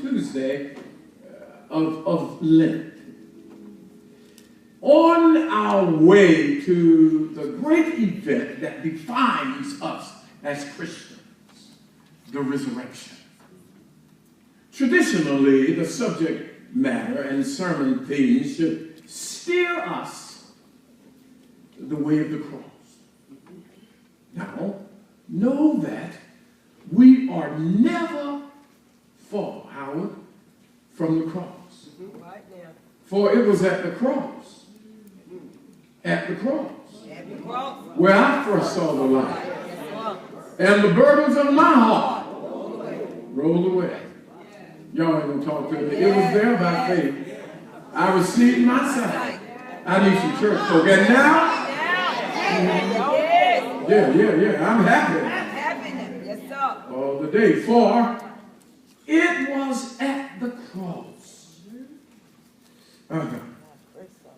Tuesday of Lent. On our way to the great event that defines us as Christians, the resurrection. Traditionally, the subject matter and sermon themes should steer us the way of the cross. Now, know that we are never far, Howard, from the cross. For it was at the cross, where I first saw the light. And the burdens of my heart rolled away. Y'all ain't gonna talk to me. It was there by faith. I received my sight. I need some church folk. And now, yeah. I'm happy. Yes, sir. All the day. For it was at the cross.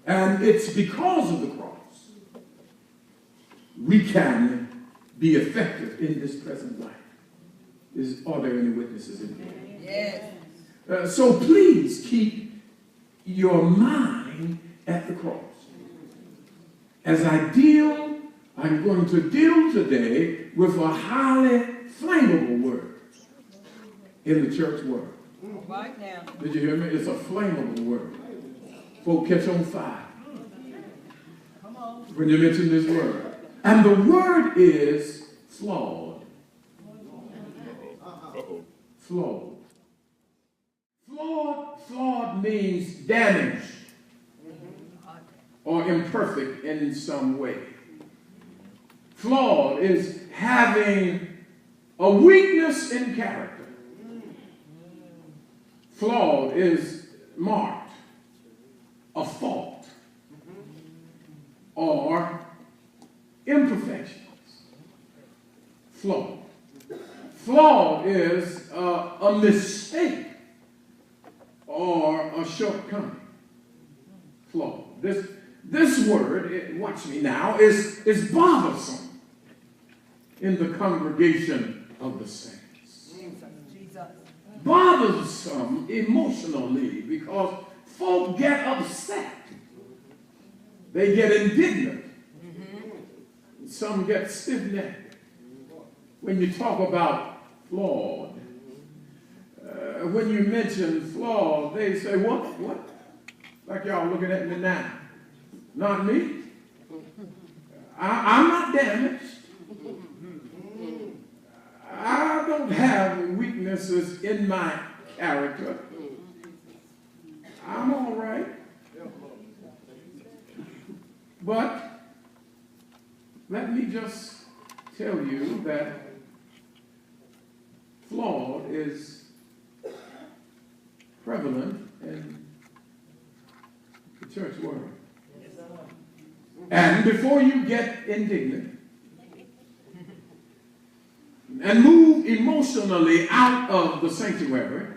And it's because of the cross we can be effective in this present life. Are there any witnesses in here? Yes. So please keep your mind at the cross. As I'm going to deal today with a highly flammable word in the church word. Right now. Did you hear me? It's a flammable word. Folk catch on fire when you mention this word. And the word is flawed. Flawed. Flawed means damaged or imperfect in some way. Flawed is having a weakness in character. Flawed is marked a fault or imperfections. Flawed. Flawed is a mistake or a shortcoming. Flawed. This word, watch me now, is bothersome in the congregation of the saints. Bothersome emotionally because folk get upset. They get indignant. Some get stiff-necked. When you talk about flawed, when you mention flawed, they say, what? Like y'all looking at me now. Not me. I'm not damaged. I don't have weaknesses in my character. I'm all right. But let me just tell you that flawed is prevalent in the church world. And before you get indignant and move emotionally out of the sanctuary,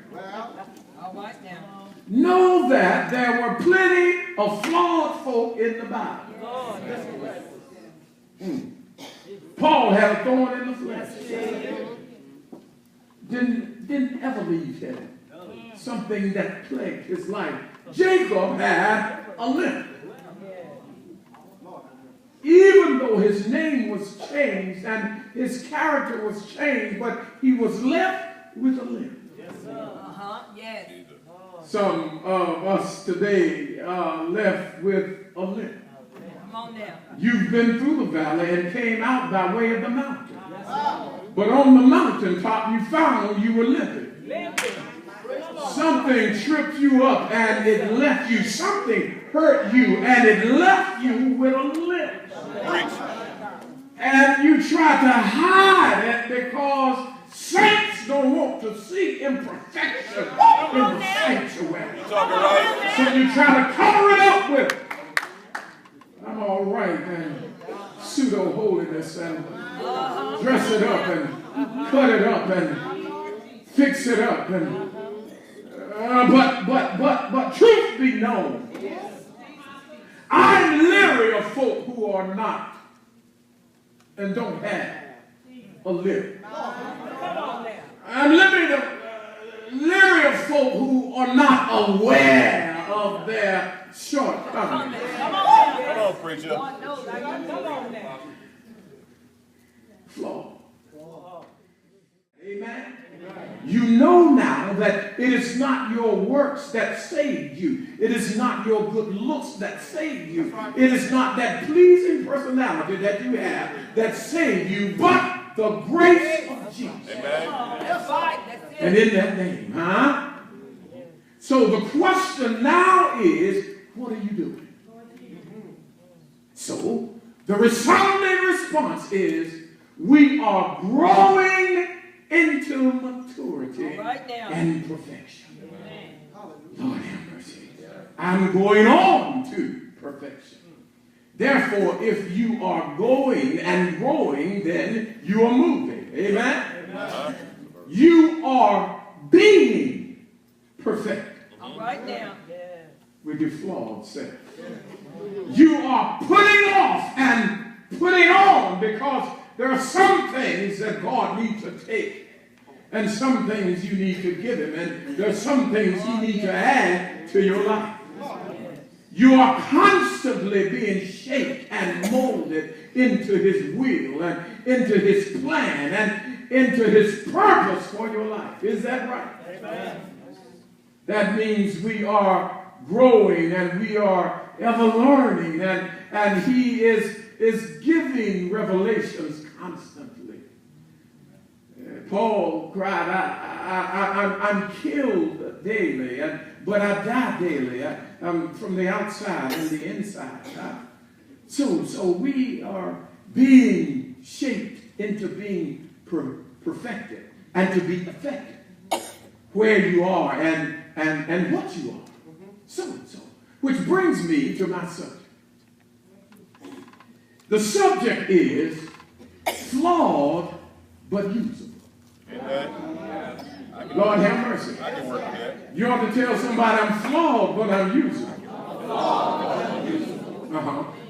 know that there were plenty of flawed folk in the Bible. Paul had a thorn in the flesh. Didn't ever leave him. Something that plagued his life. Jacob had a limp. Even though his name was changed and his character was changed, but he was left with a limp. Yes. Some of us today are left with a limp. Come on now. You've been through the valley and came out by way of the mountain. But on the mountaintop you found you were limping. Something tripped you up and it left you. Something hurt you and it left you with a limp. And you try to hide it because saints don't want to see imperfection in the sanctuary. So you try to cover it up with, I'm all right, and pseudo-holiness and dress it up and cut it up and fix it up. And but truth be known, I'm leery of folk who are not and don't have a lip. I'm leery leery of folk who are not aware of their shortcomings. Come on, Come on, preacher. God knows. Come on now. Flawed. Amen. You know now that it is not your works that saved you. It is not your good looks that saved you. It is not that pleasing personality that you have that saved you, but the grace of Jesus. Amen. That's right. That's it. And in that name, huh? So the question now is, what are you doing? So the resounding response is, we are growing into maturity Right now. and perfection. Amen. Lord have mercy. I'm going on to perfection. Therefore, if you are going and growing, then you are moving. Amen? You are being perfect Right now. with your flawed self. You are putting off and putting on, because there are some things that God needs to take and some things you need to give him, and there are some things you need to add to your life. You are constantly being shaped and molded into his will and into his plan and into his purpose for your life. Is that right? Amen. That means we are growing and we are ever learning, and he is giving revelations constantly. Paul cried, I'm killed daily, but I die daily. I'm from the outside and the inside. So we are being shaped into being perfected and to be effective where you are and what you are. So, which brings me to my subject. The subject is flawed but usable. Amen. Lord have mercy. I can work with that. You ought to tell somebody, I'm flawed but I'm usable.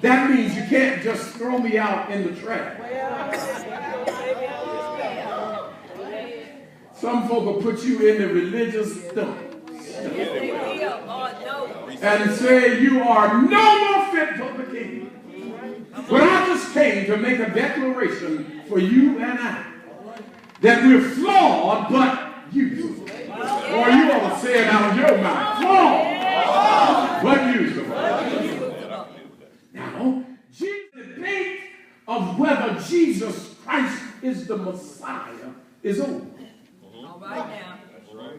That means you can't just throw me out in the trash. Some folk will put you in the religious dump and say you are no more fit for the kingdom. But I just came to make a declaration for you and I that we're flawed but usable. Or you ought to say it out of your mouth. Flawed but usable. Now, the debate of whether Jesus Christ is the Messiah is over. Right now.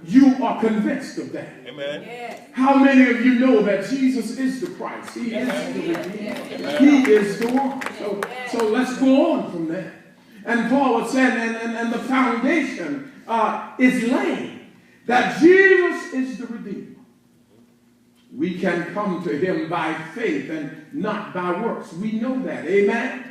You are convinced of that. Amen. Yes. How many of you know that Jesus is the Christ? He is the Redeemer. He is the one. So let's go on from there. And Paul was saying, and the foundation is laid that Jesus is the Redeemer. We can come to him by faith and not by works. We know that. Amen?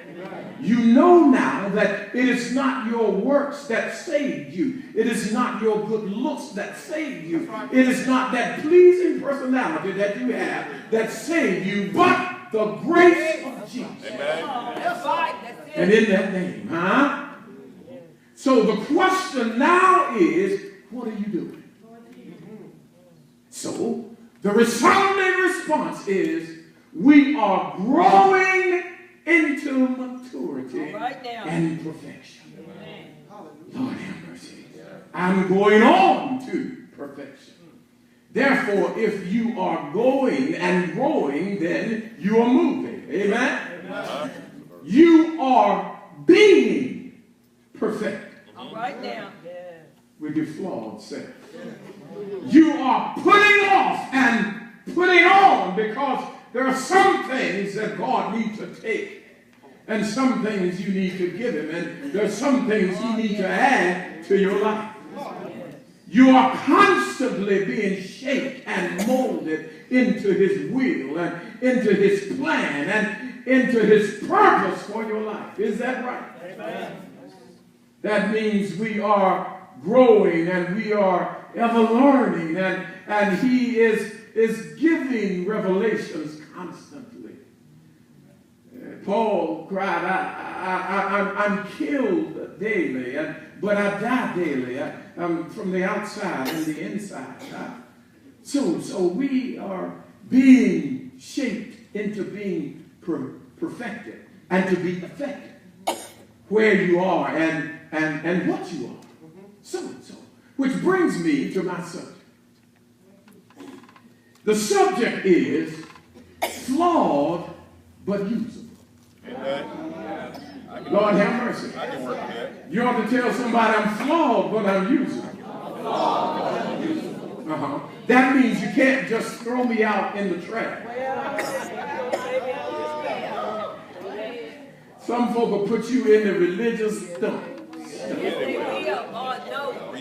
You know now that it is not your works that saved you. It is not your good looks that saved you. It is not that pleasing personality that you have that saved you, but the grace of Jesus. Amen. That's right. That's it. And in that name, huh? So the question now is, what are you doing? So the resounding response is, we are growing into maturity Right now. and perfection. Amen. Lord have mercy. I'm going on to perfection. Therefore, if you are going and growing, then you are moving. Amen? You are being perfect Right now. with your flawed self. You are putting off and putting on, because there are some things that God needs to take and some things you need to give him, and there are some things you need to add to your life. You are constantly being shaped and molded into his will and into his plan and into his purpose for your life. Is that right? Amen. That means we are growing and we are ever learning, and he is giving revelations constantly. Paul cried, I'm killed daily, but I die daily. I'm from the outside and the inside. So we are being shaped into being perfected and to be effective where you are and what you are. So, which brings me to my subject. The subject is flawed but usable. Lord have mercy. You ought to tell somebody I'm flawed but I'm usable. That means you can't just throw me out in the trash. Some folk will put you in the religious dump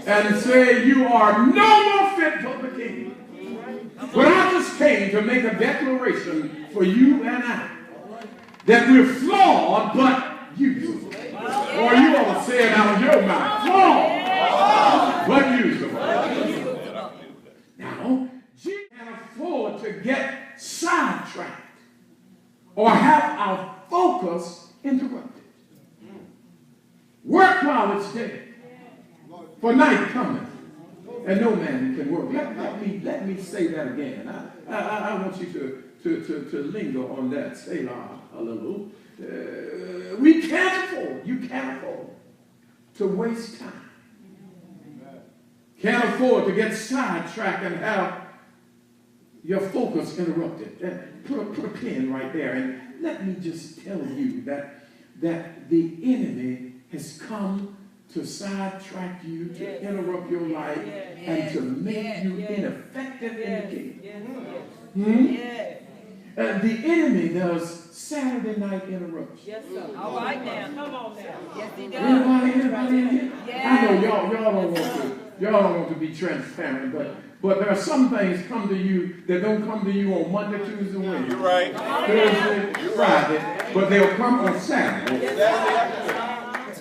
and say you are no more fit for the kingdom. But I just came to make a declaration for you and I that we're flawed but usable. Or you ought to say it out of your mouth. Flawed but usable. Now, Jesus can afford to get sidetracked or have our focus interrupted. Work while it's day, for night cometh, and no man can work. Let me say that again. I want you to linger on that. Say a little. We can't afford. You can't afford to waste time. Can't afford to get sidetracked and have your focus interrupted. Put a pin right there, and let me just tell you that the enemy has come to sidetrack you, to interrupt your life, and to make you ineffective in the kingdom. The enemy does Saturday night interruptions. Yes, sir. All right now. Come on now. Yes, he does. Anybody in here? Yes. I know y'all don't want to be transparent, but there are some things come to you that don't come to you on Monday, Tuesday, Wednesday. You're right. Thursday, Friday, but they'll come on Saturday.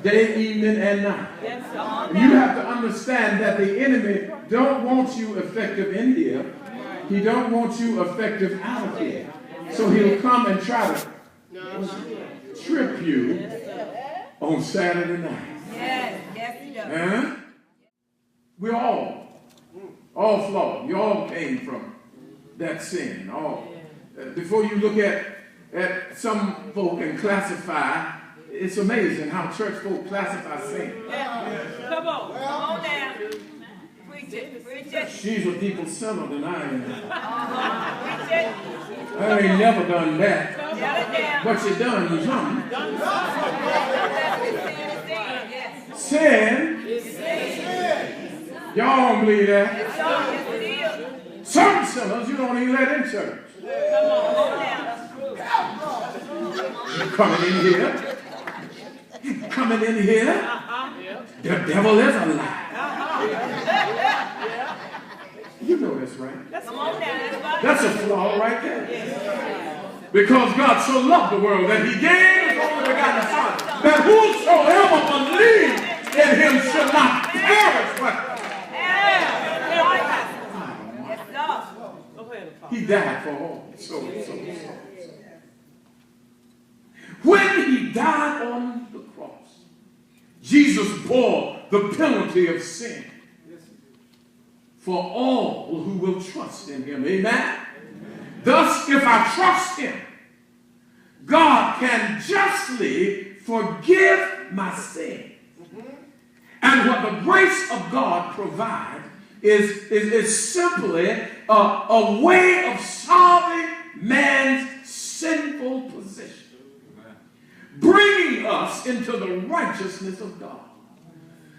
Day, evening, and night. Yes, sir. You have to understand that the enemy don't want you effective in here. He don't want you effective out of here. So he'll come and try to trip you on Saturday night. Yes, he does. We're all flawed. You all came from that sin. Before you look at some folk and classify, it's amazing how church folk classify sin. Come on now. Preach it. She's a deeper sinner than I am. Preach it. I ain't never done that. Tell it down. What you done was something. Yes. Sin. Y'all don't believe that. Yes, it is. Some sinners you don't even let in church. Come on now. You're coming in here. You're coming in here. The devil is a lie. You know that's right. Come on now. That's a flaw right there. Because God so loved the world that he gave his only begotten Son, that whosoever believes in him should not perish, but he died for all. So. When he died on the cross, Jesus bore the penalty of sin for all who will trust in him. Amen? Thus, if I trust him, God can justly forgive my sin. And what the grace of God provides is simply a way of solving man's sinful position, bringing us into the righteousness of God.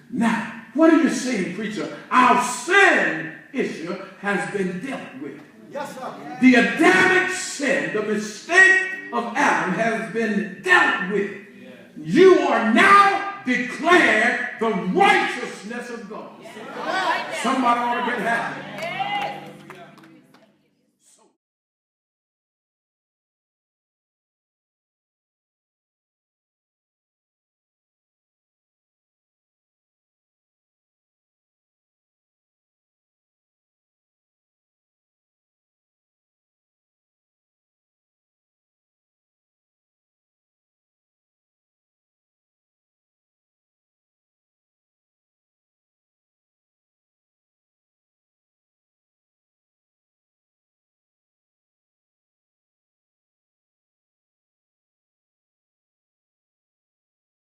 Now, what are you saying, preacher? Our sin issue has been dealt with. Yes, sir. The Adamic sin, the mistake of Adam, has been dealt with. You are now declared the righteousness of God. Somebody ought to get happy.